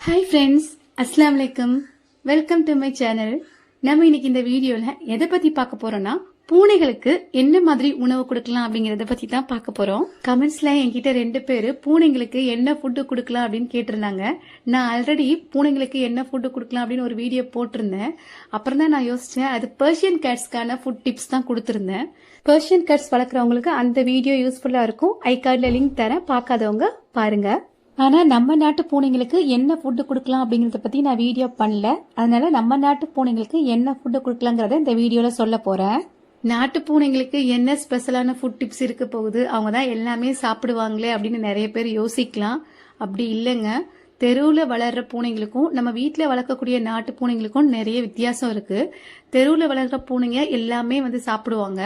Hi friends, அஸ்ஸலாமு அலைக்கும். Welcome to my channel. நம்ம இன்னைக்கு இந்த வீடியோல எதை பத்தி பார்க்க போறோம்னா, பூனைகளுக்கு என்ன மாதிரி உணவு கொடுக்கலாம் அப்படிங்கறத பத்தி தான் பார்க்க போறோம். கமெண்ட்ஸ்ல என்கிட்ட 2 பேரு பூனைங்களுக்கு என்ன ஃபுட்டு கொடுக்கலாம் அப்படின்னு கேட்டிருந்தாங்க. நான் ஆல்ரெடி பூனைங்களுக்கு என்ன ஃபுட்டு கொடுக்கலாம் அப்படின்னு ஒரு வீடியோ போட்டிருந்தேன். அப்புறம் தான் நான் யோசிச்சேன், அது பெர்ஷியன் கேட்ஸ்க்கான ஃபுட் டிப்ஸ் தான் கொடுத்திருந்தேன். பெர்ஷியன் கேட்ஸ் வளர்க்குறவங்களுக்கு அந்த வீடியோ யூஸ்ஃபுல்லா இருக்கும். ஐ கார்ட்ல லிங்க் தரேன், பார்க்காதவங்க பாருங்க. ஆனா நம்ம நாட்டு பூனைங்களுக்கு என்ன ஃபுட்டு கொடுக்கலாம் அப்படிங்கறத பத்தி நான் வீடியோ பண்ணல. அதனால நம்ம நாட்டு பூனைங்களுக்கு என்ன ஃபுட்டு கொடுக்கலாங்கிறத இந்த வீடியோல சொல்ல போறேன். நாட்டு பூனைங்களுக்கு என்ன ஸ்பெஷலான ஃபுட் டிப்ஸ் இருக்க போகுது, அவங்க தான் எல்லாமே சாப்பிடுவாங்களே அப்படின்னு நிறைய பேர் யோசிக்கலாம். அப்படி இல்லைங்க. தெருவில் வளர்ற பூனைங்களுக்கும் நம்ம வீட்டில் வளர்க்கக்கூடிய நாட்டு பூனைங்களுக்கும் நிறைய வித்தியாசம் இருக்கு. தெருவில் வளர்ற பூனைங்க எல்லாமே சாப்பிடுவாங்க.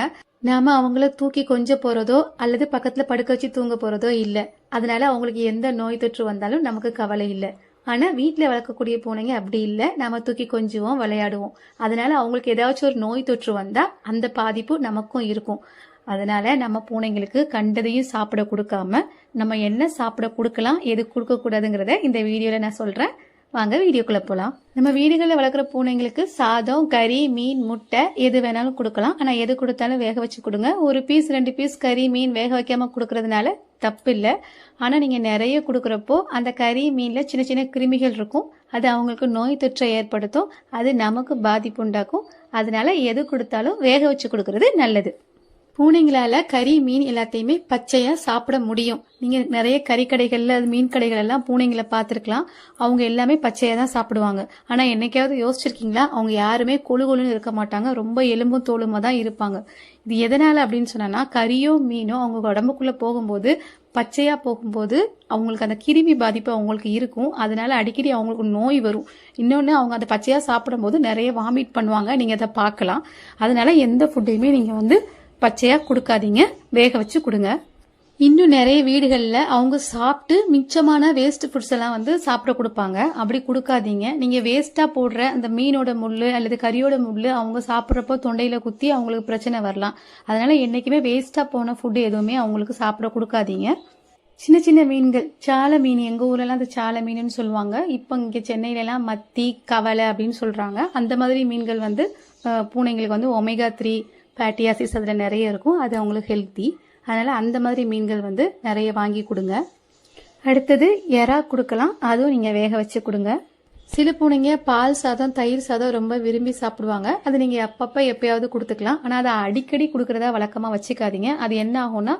நாம அவங்கள தூக்கி கொஞ்ச போறதோ அல்லது பக்கத்துல படுக்க வச்சு தூங்க போறதோ இல்ல. அதனால அவங்களுக்கு எந்த நோய் தொற்று வந்தாலும் நமக்கு கவலை இல்ல. ஆனா வீட்டுல வளர்க்கக்கூடிய பூனைங்க அப்படி இல்ல. நாம தூக்கி கொஞ்சுவோம், விளையாடுவோம். அதனால அவங்களுக்கு ஏதாச்சும் ஒரு நோய் தொற்று வந்தா அந்த பாதிப்பு நமக்கும் இருக்கும். அதனால நம்ம பூனைங்களுக்கு கண்டதையும் சாப்பிட கொடுக்காம நம்ம என்ன சாப்பிட கொடுக்கலாம், எது கொடுக்க கூடாதுங்கிறத இந்த வீடியோல நான் சொல்றேன். வாங்க வீடியோக்குள்ள போலாம். நம்ம வீடுகளில் வளர்க்குற பூனைங்களுக்கு சாதம், கறி, மீன், முட்டை எது வேணாலும் கொடுக்கலாம். ஆனா எது கொடுத்தாலும் வேக வச்சு கொடுங்க. ஒரு பீஸ் 2 பீஸ் கறி, மீன் வேக வைக்காம கொடுக்கறதுனால தப்பு இல்லை. ஆனா நீங்க நிறைய கொடுக்கறப்போ அந்த கறி, மீன்ல சின்ன சின்ன கிருமிகள் இருக்கும். அது அவங்களுக்கு நோய் தொற்றை ஏற்படுத்தும். அது நமக்கு பாதிப்பு உண்டாக்கும். அதனால எது கொடுத்தாலும் வேக வச்சு கொடுக்கறது நல்லது. பூனைங்களால கறி, மீன் எல்லாத்தையுமே பச்சையா சாப்பிட முடியும். நீங்க நிறைய கறி கடைகள்ல, மீன் கடைகள் எல்லாம் பூனைங்களை பார்த்திருக்கலாம். அவங்க எல்லாமே பச்சையா தான் சாப்பிடுவாங்க. ஆனா என்னைக்காவது யோசிச்சிருக்கீங்களா, அவங்க யாருமே கொழு கொழுன்னு இருக்க மாட்டாங்க. ரொம்ப எலும்பும் தோலுமா தான் இருப்பாங்க. இது எதனால அப்படின்னு சொன்னா, கறியோ மீனோ அவங்க உடம்புக்குள்ள போகும்போது, பச்சையா போகும்போது அவங்களுக்கு அந்த கிருமி பாதிப்பு அவங்களுக்கு இருக்கும். அதனால அடிக்கடி அவங்களுக்கு நோய் வரும். இன்னொன்னு, அவங்க அந்த பச்சையா சாப்பிடும் போது நிறைய வாமிட் பண்ணுவாங்க. நீங்க அதை பார்க்கலாம். அதனால எந்த ஃபுட்டையுமே நீங்க பச்சையா கொடுக்காதீங்க, வேக வச்சு கொடுங்க. இன்னும் நிறைய வீடுகள்ல அவங்க சாப்பிட்டு மிச்சமான வேஸ்ட் ஃபுட்ஸ் எல்லாம் சாப்பிட கொடுப்பாங்க. அப்படி கொடுக்காதீங்க. நீங்க வேஸ்டா போடுற அந்த மீனோட முள்ளு அல்லது கறியோட முள்ளு அவங்க சாப்பிட்றப்போ தொண்டையில குத்தி அவங்களுக்கு பிரச்சனை வரலாம். அதனால என்னைக்குமே வேஸ்டா போன ஃபுட் எதுவுமே அவங்களுக்கு சாப்பிட கொடுக்காதீங்க. சின்ன சின்ன மீன்கள், சால மீன், எங்க ஊர்ல எல்லாம் அந்த சால மீன் சொல்லுவாங்க. இப்ப இங்க சென்னையில எல்லாம் மத்தி, கவலை அப்படின்னு சொல்றாங்க. அந்த மாதிரி மீன்கள் பூனைங்களுக்கு ஒமேகா 3 ஃபேட்டி ஆசிட்ஸ் அதில் நிறைய இருக்கும். அது அவங்களுக்கு ஹெல்த்தி. அதனால் அந்த மாதிரி மீன்கள் நிறைய வாங்கி கொடுங்க. அடுத்தது எறா கொடுக்கலாம். அதுவும் நீங்கள் வேக வச்சு கொடுங்க. சில பூனைங்க பால் சாதம், தயிர் சாதம் ரொம்ப விரும்பி சாப்பிடுவாங்க. அது நீங்கள் அப்பப்போ எப்பயாவது கொடுத்துக்கலாம். ஆனால் அதை அடிக்கடி கொடுக்கறதா வழக்கமாக வச்சுக்காதீங்க. அது என்ன ஆகும்னா,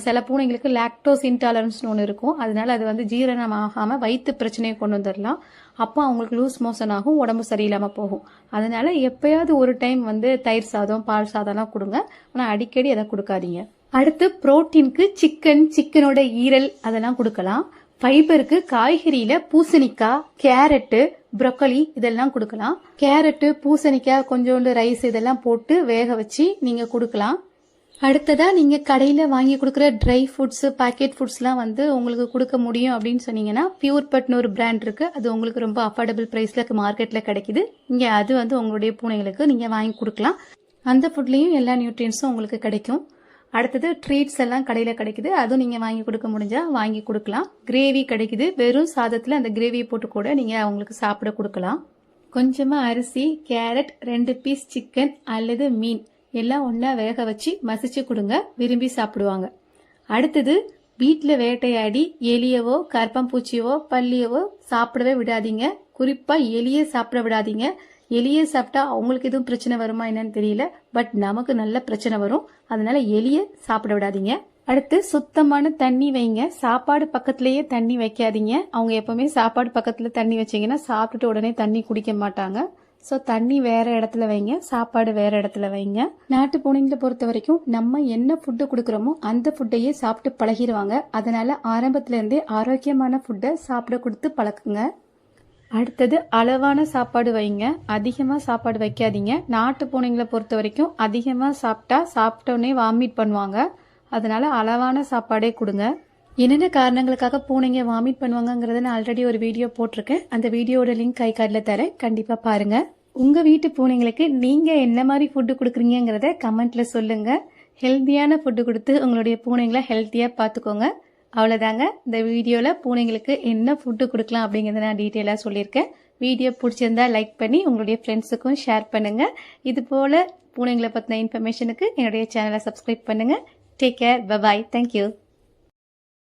சில பூனைங்களுக்கு லாக்டோஸ் இன்டாலரன்ஸ்னு ஒன்று இருக்கும். அதனால அது ஜீரணம் ஆகாமல் வயிற்று பிரச்சனையை கொண்டு வந்துடலாம். அப்போ அவங்களுக்கு லூஸ் மோஷன் ஆகும், உடம்பு சரியில்லாமல் போகும். அதனால எப்பயாவது ஒரு டைம் தயிர் சாதம், பால் சாதம்லாம் கொடுங்க. ஆனால் அடிக்கடி அதை கொடுக்காதீங்க. அடுத்து புரோட்டீனுக்கு சிக்கனோட ஈரல் அதெல்லாம் கொடுக்கலாம். ஃபைபருக்கு காய்கறியில பூசணிக்காய், கேரட்டு, ப்ரொக்கோலி இதெல்லாம் கொடுக்கலாம். கேரட்டு, பூசணிக்காய், கொஞ்சோண்டு ரைஸ் இதெல்லாம் போட்டு வேக வச்சு நீங்க கொடுக்கலாம். அடுத்ததா நீங்க கடையில வாங்கி கொடுக்குற ட்ரை ஃபுட்ஸ், பேக்கெட் ஃபுட்ஸ்லாம் உங்களுக்கு கொடுக்க முடியும் அப்படின்னு சொன்னீங்கன்னா, பியூர் பட்னு ஒரு பிராண்ட் இருக்கு. அது உங்களுக்கு ரொம்ப அஃபோர்டபுள் பிரைஸ்ல மார்க்கெட்ல கிடைக்குது. இங்க அது உங்களுடைய பூனைகளுக்கு நீங்க வாங்கி கொடுக்கலாம். அந்த ஃபுட்லயும் எல்லா நியூட்ரியன்ஸும் உங்களுக்கு கிடைக்கும். அடுத்தது ட்ரீட்ஸ் எல்லாம் கடையில கிடைக்குது. அதுவும் நீங்க வாங்கி கொடுக்க முடிஞ்சா வாங்கி கொடுக்கலாம். கிரேவி கிடைக்குது. வெறும் சாதத்துல அந்த கிரேவியை போட்டு கூட நீங்க அவங்களுக்கு சாப்பிட கொடுக்கலாம். கொஞ்சமா அரிசி, கேரட், 2 பீஸ் சிக்கன் அல்லது மீன் எல்லாம் ஒன்னா வேக வச்சு மசிச்சு கொடுங்க. விரும்பி சாப்பிடுவாங்க. அடுத்தது, வீட்டுல வேட்டையாடி எலியவோ, கரப்பாம்பூச்சியவோ, பல்லியவோ சாப்பிடவே விடாதீங்க. குறிப்பா எலிய சாப்பிட விடாதீங்க. எலிய சாப்பிட்டா அவங்களுக்கு எதுவும் பிரச்சனை வருமா என்னன்னு தெரியல. பட் நமக்கு நல்ல பிரச்சனை வரும். அதனால எலிய சாப்பிட விடாதீங்க. அடுத்து, சுத்தமான தண்ணி வைங்க. சாப்பாடு பக்கத்திலேயே தண்ணி வைக்காதீங்க. அவங்க எப்பவுமே சாப்பாடு பக்கத்துல தண்ணி வச்சீங்கன்னா சாப்பிட்டுட்டு உடனே தண்ணி குடிக்க மாட்டாங்க. ஸோ தண்ணி வேற இடத்துல வைங்க, சாப்பாடு வேற இடத்துல வைங்க. நாட்டு பூனைங்களை பொறுத்த வரைக்கும் நம்ம என்ன ஃபுட்டு கொடுக்குறோமோ அந்த ஃபுட்டையே சாப்பிட்டு பழகிடுவாங்க. அதனால ஆரம்பத்துல இருந்தே ஆரோக்கியமான ஃபுட்டை சாப்பிட கொடுத்து பழக்குங்க. அடுத்தது, அளவான சாப்பாடு வைங்க. அதிகமா சாப்பாடு வைக்காதீங்க. நாட்டு பூனைங்களை பொறுத்த வரைக்கும் அதிகமா சாப்பிட்டோடனே வாமிட் பண்ணுவாங்க. அதனால அளவான சாப்பாடே கொடுங்க. என்னென்ன காரணங்களுக்காக பூனைங்க வாமிட் பண்ணுவாங்கங்கறத நான் ஆல்ரெடி ஒரு வீடியோ போட்டிருக்கேன். அந்த வீடியோட லிங்க் ஐ கார்ட்ல தரேன், கண்டிப்பா பாருங்க. உங்க வீட்டு பூனைங்களுக்கு நீங்க என்ன மாதிரி ஃபுட்டு கொடுக்குறீங்கிறத கமெண்ட்ல சொல்லுங்க. ஹெல்த்தியான ஃபுட்டு கொடுத்து உங்களுடைய பூனைங்களை ஹெல்த்தியா பாத்துக்கோங்க. அவ்வளோதாங்க. இந்த வீடியோவில் பூனைங்களுக்கு என்ன ஃபுட்டு கொடுக்கலாம் அப்படிங்கிறத நான் டீட்டெயிலாக சொல்லியிருக்கேன். வீடியோ பிடிச்சிருந்தா லைக் பண்ணி உங்களுடைய ஃப்ரெண்ட்ஸுக்கும் ஷேர் பண்ணுங்கள். இது போல் பூனைங்களை பற்றின இன்ஃபர்மேஷனுக்கு என்னுடைய சேனலை சப்ஸ்கிரைப் பண்ணுங்கள். Take care. பை. தேங்க்யூ.